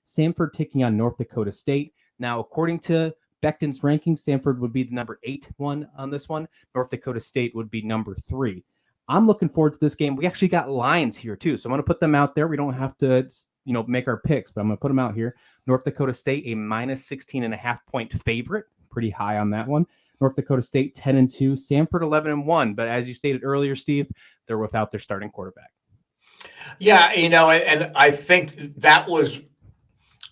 Samford taking on North Dakota State. Now, according to Becton's rankings, Samford would be the number 8 one on this one. North Dakota State would be number 3. I'm looking forward to this game. We actually got lines here too, so I'm going to put them out there. We don't have to, make our picks, but I'm going to put them out here. North Dakota State, a minus 16.5 point favorite, pretty high on that one. North Dakota State 10-2, Samford 11-1. But as you stated earlier, Steve, they're without their starting quarterback. Yeah, and I think that was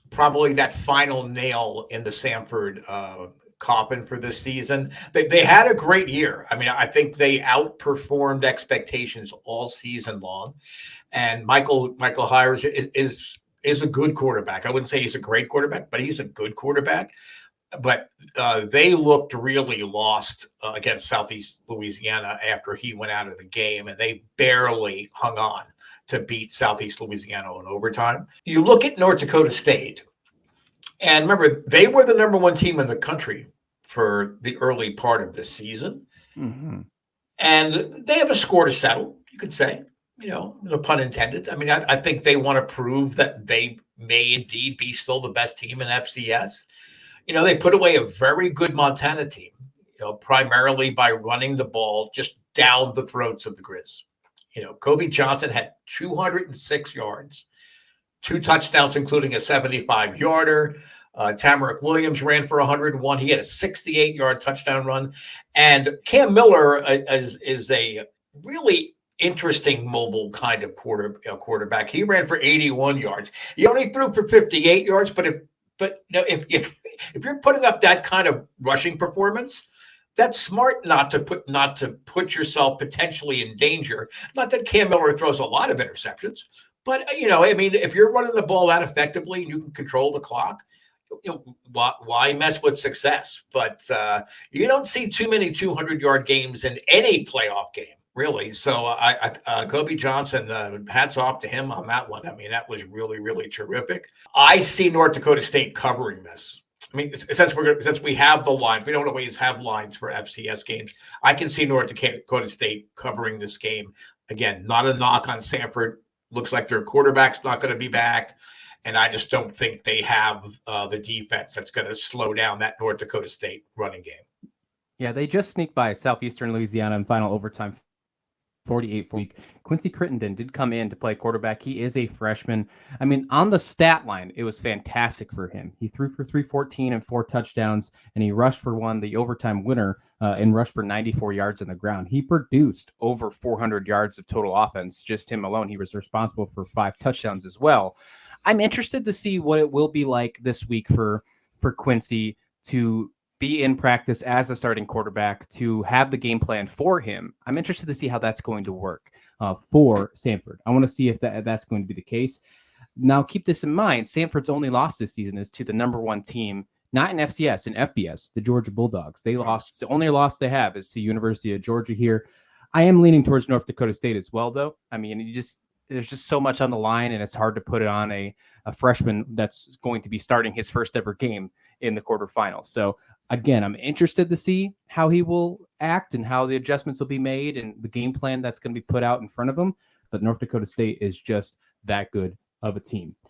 probably that final nail in the Samford coffin for this season. They had a great year. I mean, I think they outperformed expectations all season long. And Michael Hires is a good quarterback. I wouldn't say he's a great quarterback, but he's a good quarterback. But they looked really lost against Southeast Louisiana after he went out of the game, and they barely hung on to beat Southeast Louisiana in overtime. You look at North Dakota State, and remember, they were the number 1 team in the country for the early part of the season. Mm-hmm. And they have a score to settle, you could say, no pun intended. I mean, I think they want to prove that they may indeed be still the best team in FCS. They put away a very good Montana team, primarily by running the ball just down the throats of the Grizz. Kobe Johnson had 206 yards, 2 touchdowns, including a 75-yarder. Tamarick Williams ran for 101. He had a 68-yard touchdown run. And Cam Miller is a really interesting mobile kind of quarterback. He ran for 81 yards. He only threw for 58 yards, but if you're putting up that kind of rushing performance, that's smart not to put yourself potentially in danger. Not that Cam Miller throws a lot of interceptions, but if you're running the ball that effectively and you can control the clock, why mess with success? But you don't see too many 200-yard games in any playoff game, really. So Kobe Johnson, hats off to him on that one. I mean, that was really, really terrific. I see North Dakota State covering this. I mean, since we have the lines, we don't always have lines for FCS games. I can see North Dakota State covering this game. Again, not a knock on Samford. Looks like their quarterback's not going to be back. And I just don't think they have the defense that's going to slow down that North Dakota State running game. Yeah, they just sneaked by Southeastern Louisiana in final overtime, 48-4. Quincy Crittenden did come in to play quarterback. He is a freshman. I mean, on the stat line, it was fantastic for him. He threw for 314 and 4 touchdowns, and he rushed for the overtime winner, and rushed for 94 yards on the ground. He produced over 400 yards of total offense. Just him alone, he was responsible for 5 touchdowns as well. I'm interested to see what it will be like this week for Quincy to be in practice as a starting quarterback, to have the game plan for him. I'm interested to see how that's going to work for Samford. I want to see if that's going to be the case. Now, keep this in mind. Samford's only loss this season is to the number 1 team, not in FCS, in FBS, the Georgia Bulldogs. They lost. The only loss they have is to University of Georgia here. I am leaning towards North Dakota State as well, though. I mean, there's just so much on the line, and it's hard to put it on a freshman that's going to be starting his first ever game in the quarterfinals. So again, I'm interested to see how he will act and how the adjustments will be made and the game plan that's going to be put out in front of him. But North Dakota State is just that good of a team.